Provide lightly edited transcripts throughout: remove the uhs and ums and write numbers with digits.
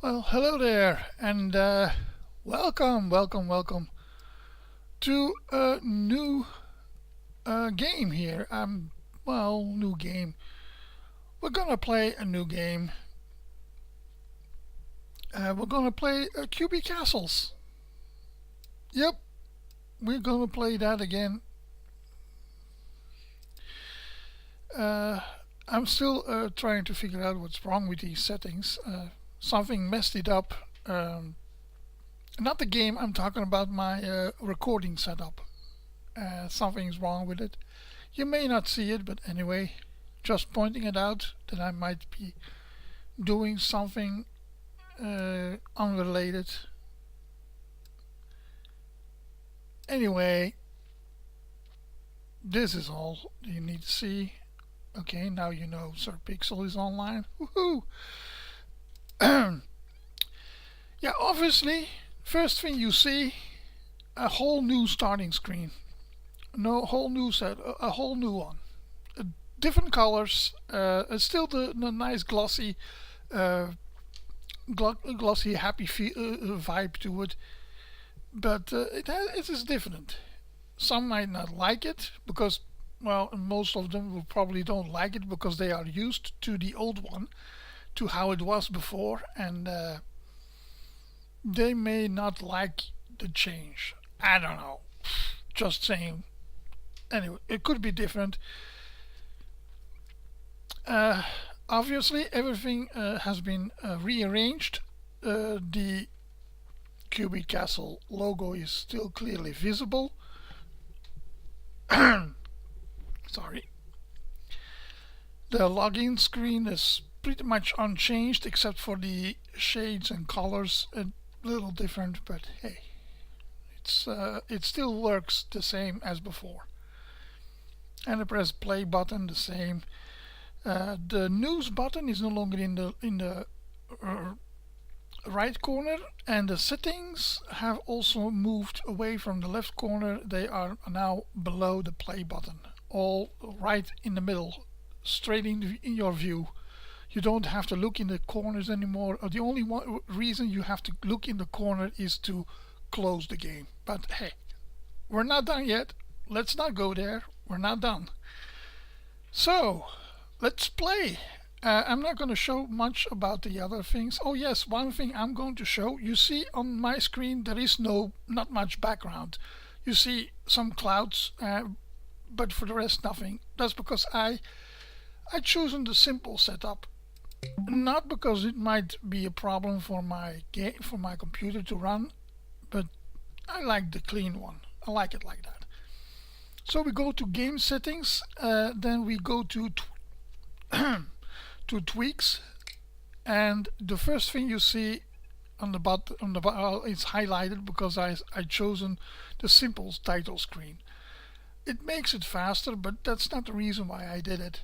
Well, hello there, and welcome to a new game here. New game. We're gonna play a new game. We're gonna play QB Castles. Yep, we're gonna play that again. Uh, I'm still trying to figure out what's wrong with these settings. Something messed it up. Not the game, I'm talking about my recording setup. Something's wrong with it. You may not see it, but anyway, just pointing it out that I might be doing something unrelated. Anyway, this is all you need to see. Okay, now you know Sir Pixel is online. Woohoo! Yeah, obviously, first thing you see, a whole new starting screen. No, whole new set, a whole new one. Different colors, still the nice uh, glossy, happy vibe to it, but it is different. Some might not like it because, well, most of them will probably don't like it because they are used to the old one, to how it was before, and they may not like the change. I don't know. Just saying. Anyway, it could be different. Uh, Obviously, everything has been rearranged. The QB Castle logo is still clearly visible. Sorry. The login screen is pretty much unchanged except for the shades and colors, a little different, but hey, it still works the same as before. And the press play button the same. The news button is no longer in the right corner, and the settings have also moved away from the left corner. They are now below the play button, all right in the middle, straight in your view. You don't have to look in the corners anymore. The only reason you have to look in the corner is to close the game. But hey, we're not done yet. Let's not go there. We're not done. So, let's play. I'm not going to show much about the other things. Oh yes, one thing I'm going to show. You see on my screen there is not much background. You see some clouds, but for the rest nothing. That's because I chosen the simple setup. Not because it might be a problem for my computer to run, but I like the clean one. I like it like that. So we go to game settings, then we go to to tweaks, and the first thing you see on the bottom it's highlighted because I chosen the simple title screen. It makes it faster, but that's not the reason why I did it.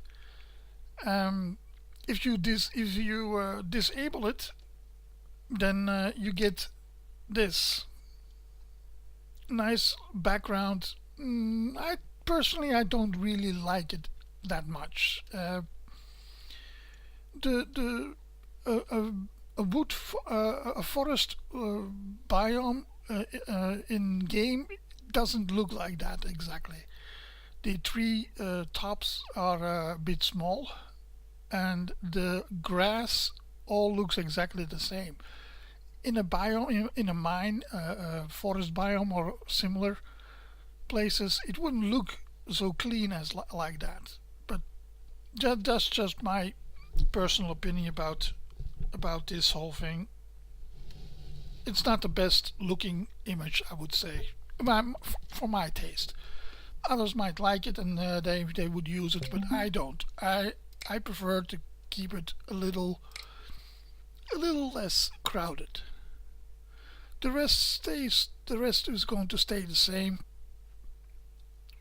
If you disable it, then you get this nice background. I personally I don't really like it that much. The a wood a forest biome in game doesn't look like that exactly. The tree tops are a bit small, and the grass all looks exactly the same. In a biome, in a mine, forest biome or similar places, it wouldn't look so clean as like that. But that's just my personal opinion about this whole thing. It's not the best looking image, I would say, for my taste. Others might like it and they would use it, but I don't. I prefer to keep it a little less crowded. The rest is going to stay the same.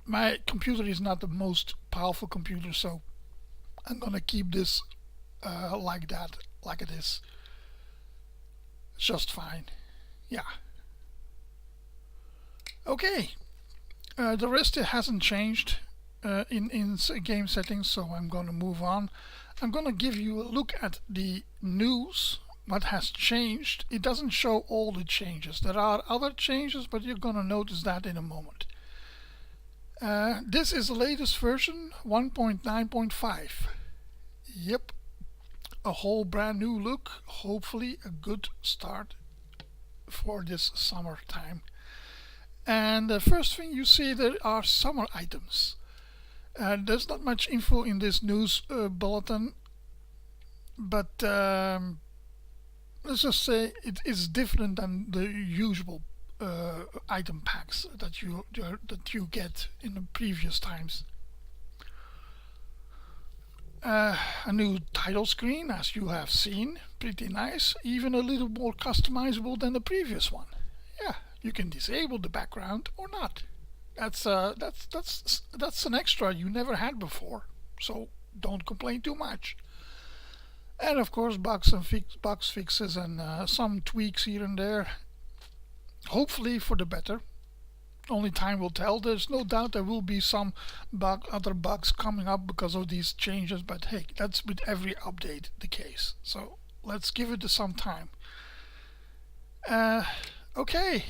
My computer is not the most powerful computer, so I'm gonna keep this like that, like it is. It's just fine. Yeah. Okay. The rest it hasn't changed in game settings, so I'm gonna move on. I'm gonna give you a look at the news what has changed. It doesn't show all the changes. There are other changes, but you're gonna notice that in a moment. This is the latest version, 1.9.5. Yep, a whole brand new look. Hopefully a good start for this summertime. And the first thing you see, there are summer items. There's not much info in this news bulletin, but let's just say it is different than the usual item packs that you get in the previous times. A new title screen, as you have seen, pretty nice, even a little more customizable than the previous one. Yeah, you can disable the background or not. That's an extra you never had before, so don't complain too much. And of course, bug fixes and some tweaks here and there. Hopefully for the better. Only time will tell. There's no doubt there will be some other bugs coming up because of these changes, but hey, that's with every update the case. So let's give it some time. Okay,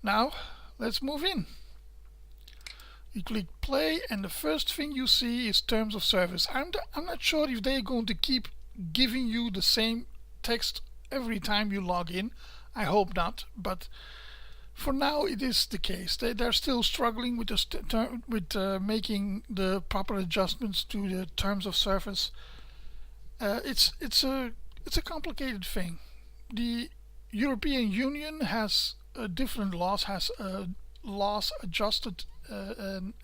now let's move in. You click play, and the first thing you see is terms of service. I'm not sure if they're going to keep giving you the same text every time you log in. I hope not, but for now it is the case. They're still struggling with making the proper adjustments to the terms of service. It's a complicated thing. The European Union has different laws, has laws adjusted, and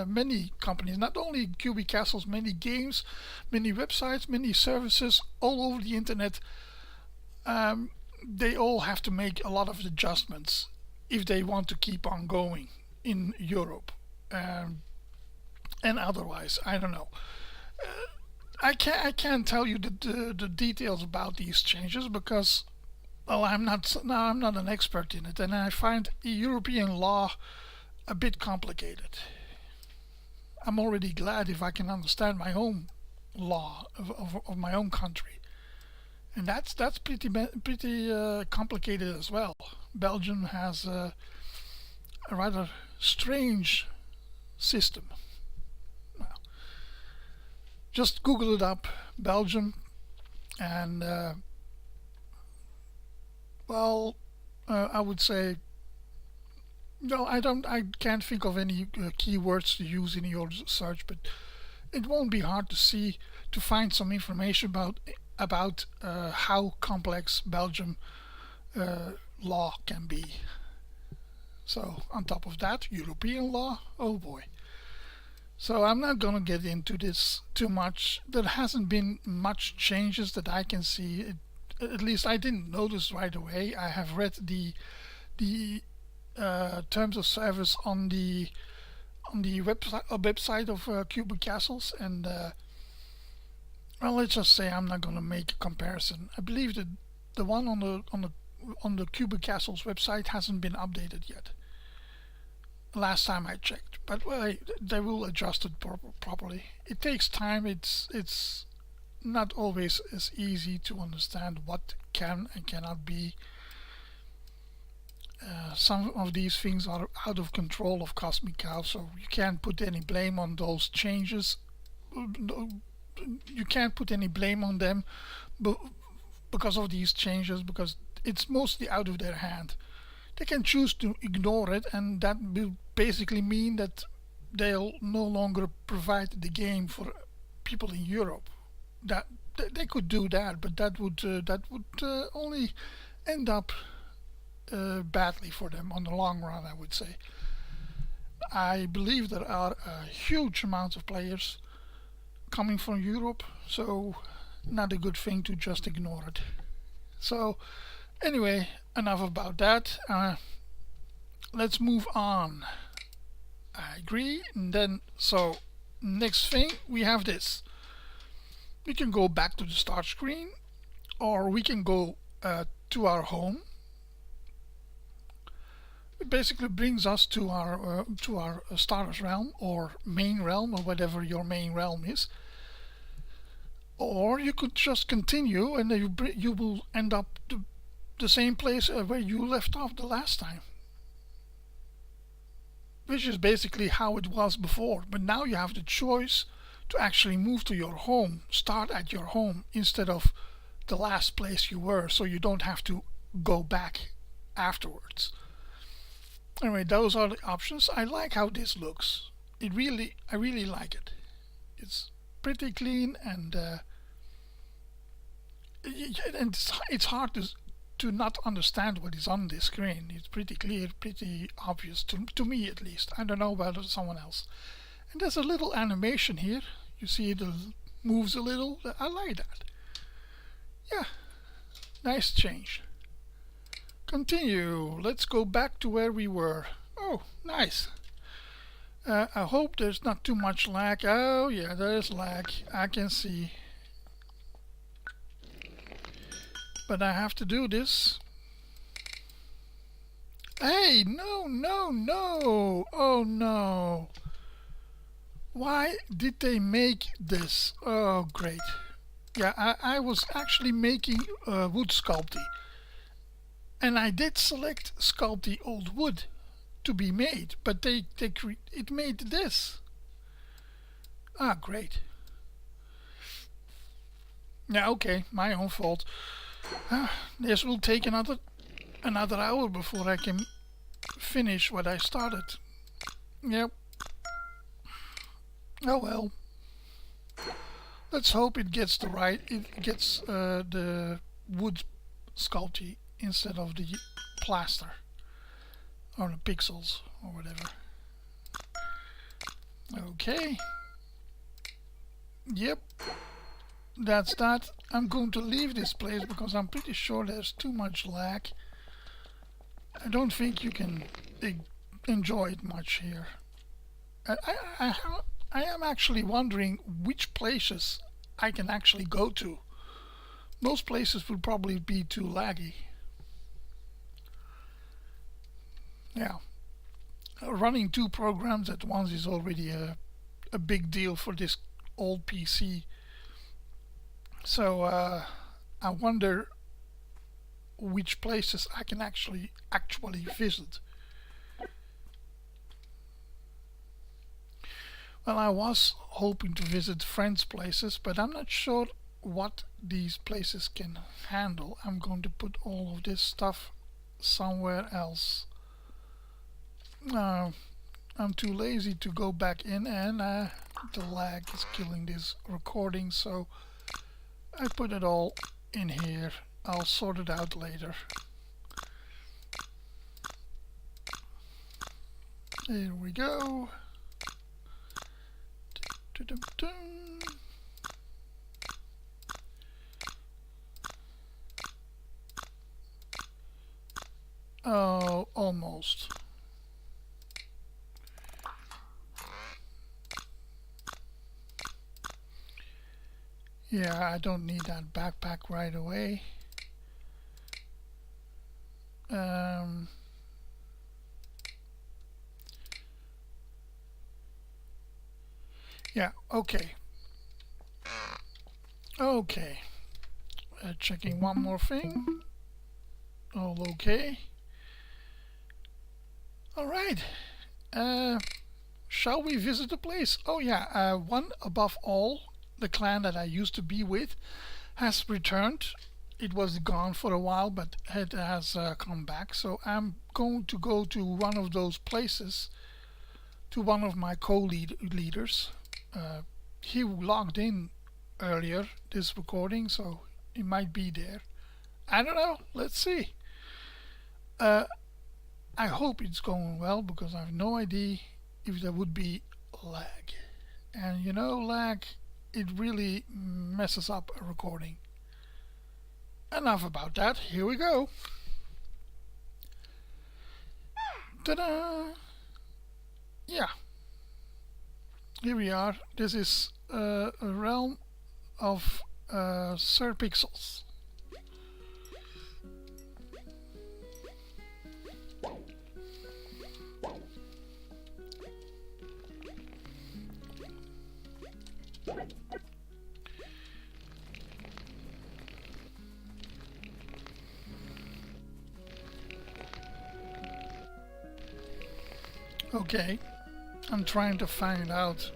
many companies, not only QB Castles, many games, many websites, many services all over the internet. They all have to make a lot of adjustments if they want to keep on going in Europe, and otherwise, I don't know. I can't tell you the details about these changes because, well, I'm not an expert in it, and I find European law a bit complicated. I'm already glad if I can understand my own law of my own country. And that's pretty complicated as well. Belgium has a rather strange system. Well, just Google it up, Belgium, and I would say no. I can't think of any keywords to use in your search, but it won't be hard to find some information about how complex Belgium law can be. So on top of that, European law, oh boy. So I'm not gonna get into this too much. There hasn't been much changes that I can see. At least I didn't notice right away. I have read the terms of service on the website of QB Castles, and well, let's just say I'm not going to make a comparison. I believe that the one on the QB Castles website hasn't been updated yet. Last time I checked, but well, they will adjust it properly. It takes time. It's not always as easy to understand what can and cannot be. Some of these things are out of control of Cosmic Cow, so you can't put any blame on those changes. You can't put any blame on them because of these changes, because it's mostly out of their hand. They can choose to ignore it, and that will basically mean that they'll no longer provide the game for people in Europe. That they could do that, but that would only end up badly for them on the long run, I would say. I believe there are a huge amounts of players coming from Europe, so not a good thing to just ignore it. So anyway, enough about that. Let's move on. I agree. And then, so next thing, we have this. We can go back to the start screen, or we can go to our home. It basically brings us to our starter's realm or main realm, or whatever your main realm is. Or you could just continue and you will end up the same place where you left off the last time. Which is basically how it was before. But now you have the choice to actually move to your home, start at your home instead of the last place you were, so you don't have to go back afterwards. Anyway, those are the options. I like how this looks. I really like it. It's pretty clean and it's hard to not understand what is on this screen. It's pretty clear, pretty obvious to me at least. I don't know about someone else. And there's a little animation here. You see it moves a little. I like that. Yeah, nice change. Continue. Let's go back to where we were. Oh, nice. I hope there's not too much lag. Oh yeah, there's lag. I can see. But I have to do this. Hey, no, no, no. Oh no. Why did they make this? Oh, great. Yeah, I was actually making wood sculpty. And I did select sculpty old wood to be made, but it made this. Ah, great. Yeah, okay, my own fault. This will take another hour before I can finish what I started. Yep. Oh well. Let's hope it gets the wood sculpty instead of the plaster or the pixels or whatever. Okay. Yep. That's that. I'm going to leave this place because I'm pretty sure there's too much lag. I don't think you can enjoy it much here. I am actually wondering which places I can actually go to. Most places would probably be too laggy. Yeah. Running 2 programs at once is already a big deal for this old PC. So I wonder which places I can actually visit. Well, I was hoping to visit friends' places, but I'm not sure what these places can handle. I'm going to put all of this stuff somewhere else. I'm too lazy to go back in, and the lag is killing this recording, so I put it all in here. I'll sort it out later. Here we go. Oh, almost. Yeah, I don't need that backpack right away. Yeah, okay. Okay. Checking one more thing. All okay. Alright. Shall we visit the place? Oh yeah, one above all, the clan that I used to be with, has returned. It was gone for a while, but it has come back. So I'm going to go to one of those places, to one of my co-leaders. He logged in earlier this recording, so he might be there. I don't know. Let's see. I hope it's going well because I have no idea if there would be lag. And you know, lag, it really messes up a recording. Enough about that. Here we go. Ta-da! Yeah. Here we are. This is a realm of Sir Pixels. Okay, I'm trying to find out.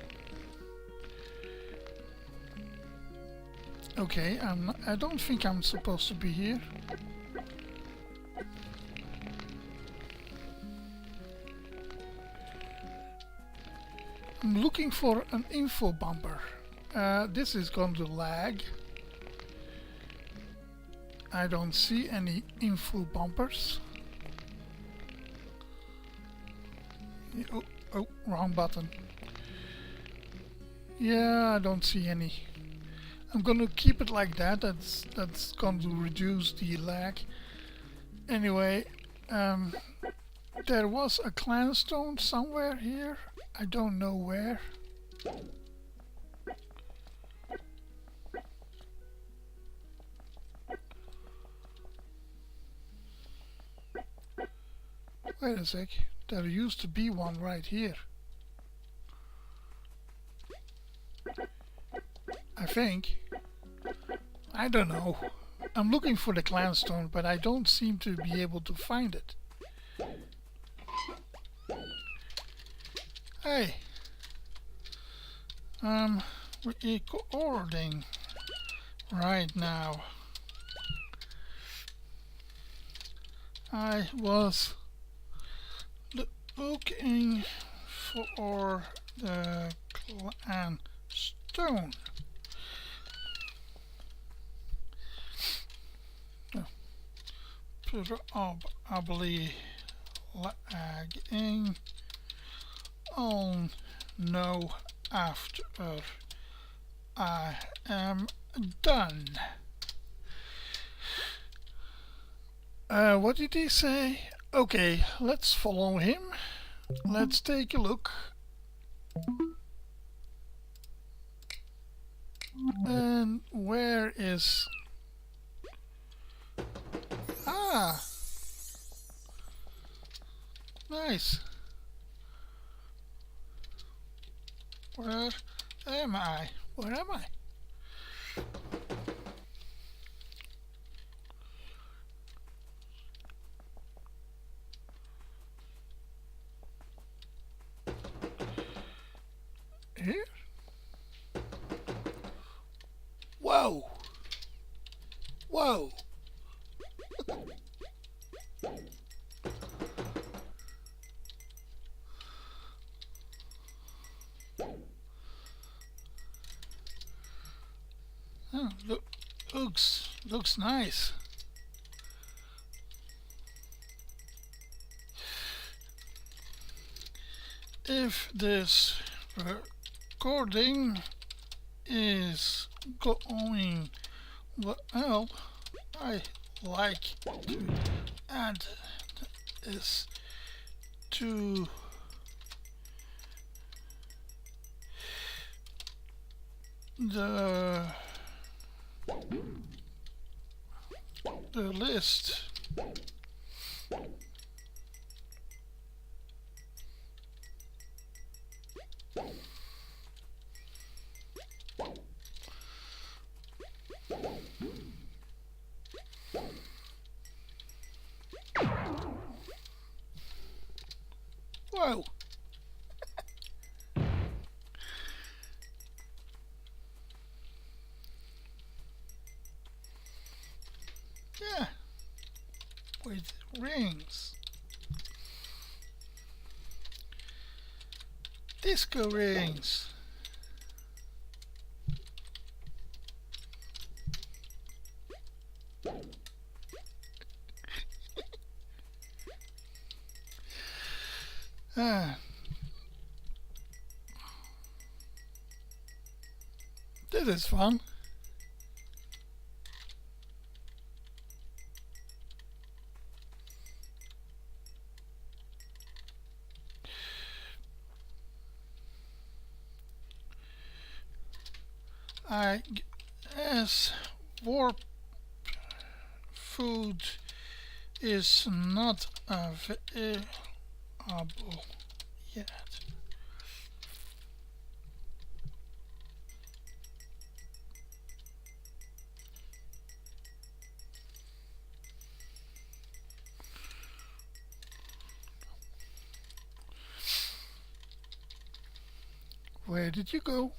Okay, I don't think I'm supposed to be here. I'm looking for an info bumper. This is going to lag. I don't see any info bumpers. Oh, wrong button. Yeah, I don't see any. I'm gonna keep it like that. That's going to reduce the lag. Anyway, there was a clan stone somewhere here. I don't know where. Wait a sec. There used to be one right here. I think. I don't know. I'm looking for the clan stone, but I don't seem to be able to find it. Hey. We're recording right now. I was looking for the clan stone. Probably lagging on no after I am done. What did he say? Okay, let's follow him. Let's take a look. And where is... Ah! Nice. Where am I? Where am I? Here? Whoa! Whoa! Oh, looks nice. If this recording is going well, I like to add this to the list. Whoa! Yeah, with rings. Disco rings. This is fun. I guess warp food is not available yet. Where did you go?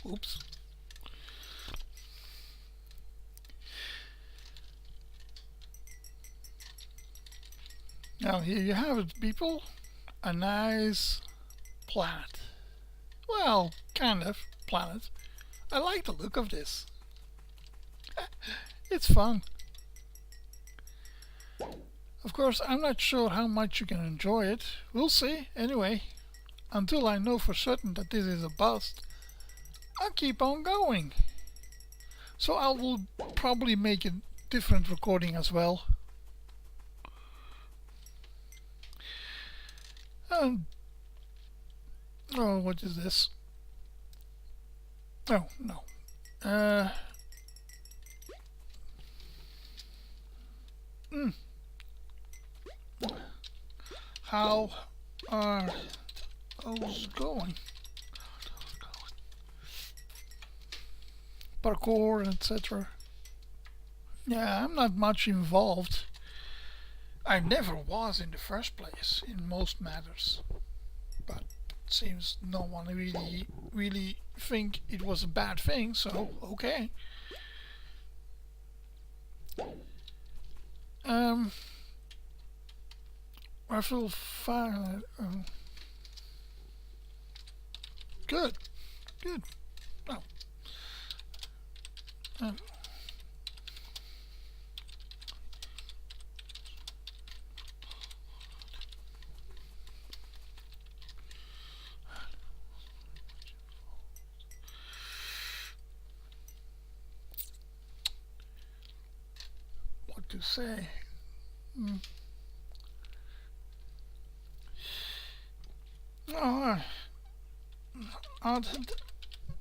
Oops. Now here you have it, people. A nice planet. Well, kind of planet. I like the look of this. It's fun. Of course, I'm not sure how much you can enjoy it. We'll see. Anyway, until I know for certain that this is a bust, I'll keep on going. So I will probably make a different recording as well. Oh, what is this? Oh, no. How are those going? Parkour, etc. Yeah, I'm not much involved. I never was in the first place in most matters. But it seems no one really think it was a bad thing, so okay. I feel fine. Good. Good. Oh. What to say?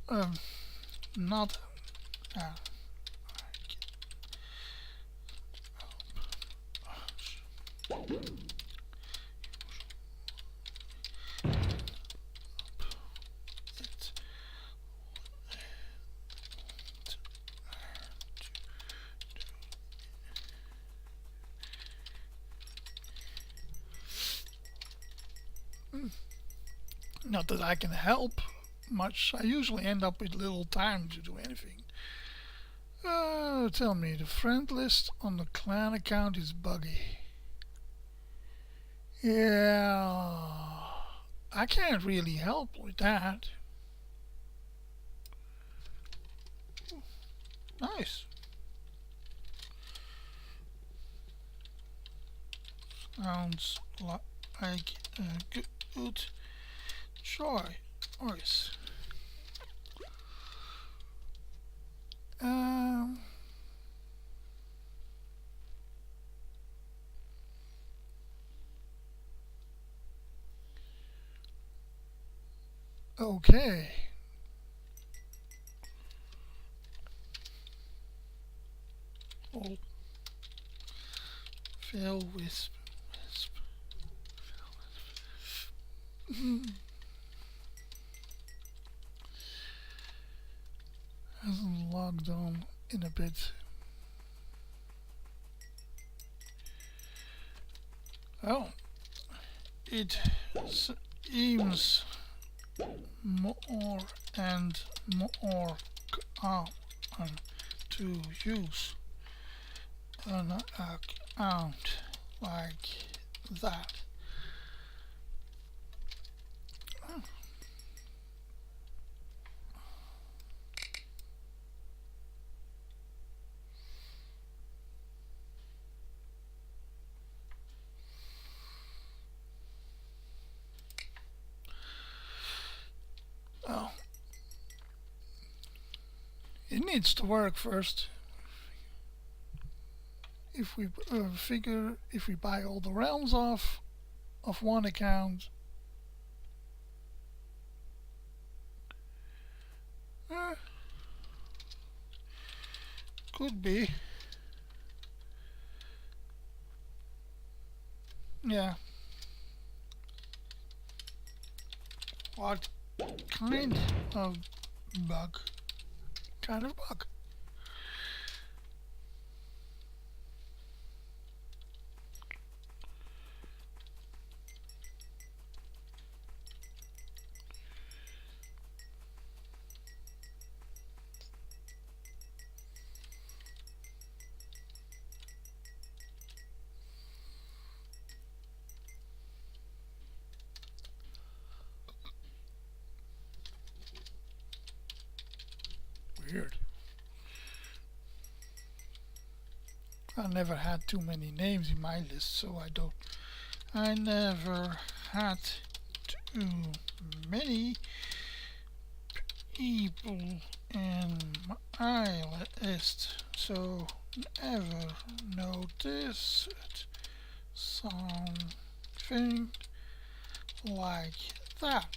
Oh, not. Not that I can help much. I usually end up with little time to do anything. Tell me, the friend list on the clan account is buggy. Yeah, I can't really help with that. Nice. Sounds like a good choice. Okay. All fail wisp. Hasn't logged on in a bit. Oh, it seems more and more common to use an account like that. Oh, it needs to work first. If we figure if we buy all the realms off of one account, could be. Yeah. What kind of bug? Kind of bug. Weird. I never had too many names in my list, so I never had too many people in my list, so never noticed something like that.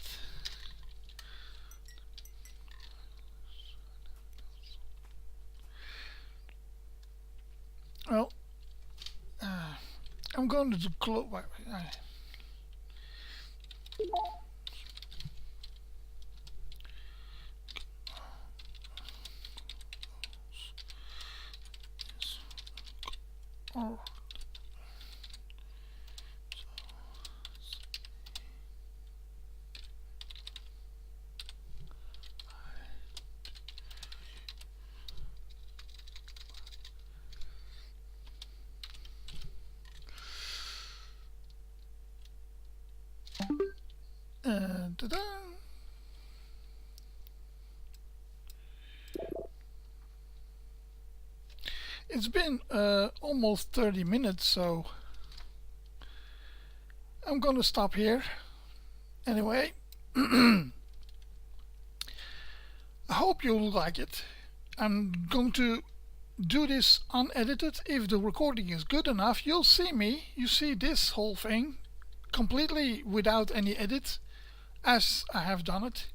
Well, I'm going to close. Oh. Ta-da! It's been almost 30 minutes, so I'm gonna stop here. Anyway, I hope you'll like it. I'm going to do this unedited. If the recording is good enough, you'll see me. You see this whole thing completely without any edit, as I have done it.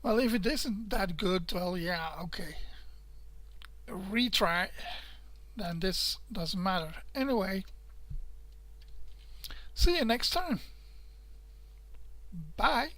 Well, if it isn't that good, well, yeah, okay. Retry, then this doesn't matter. Anyway, see you next time. Bye.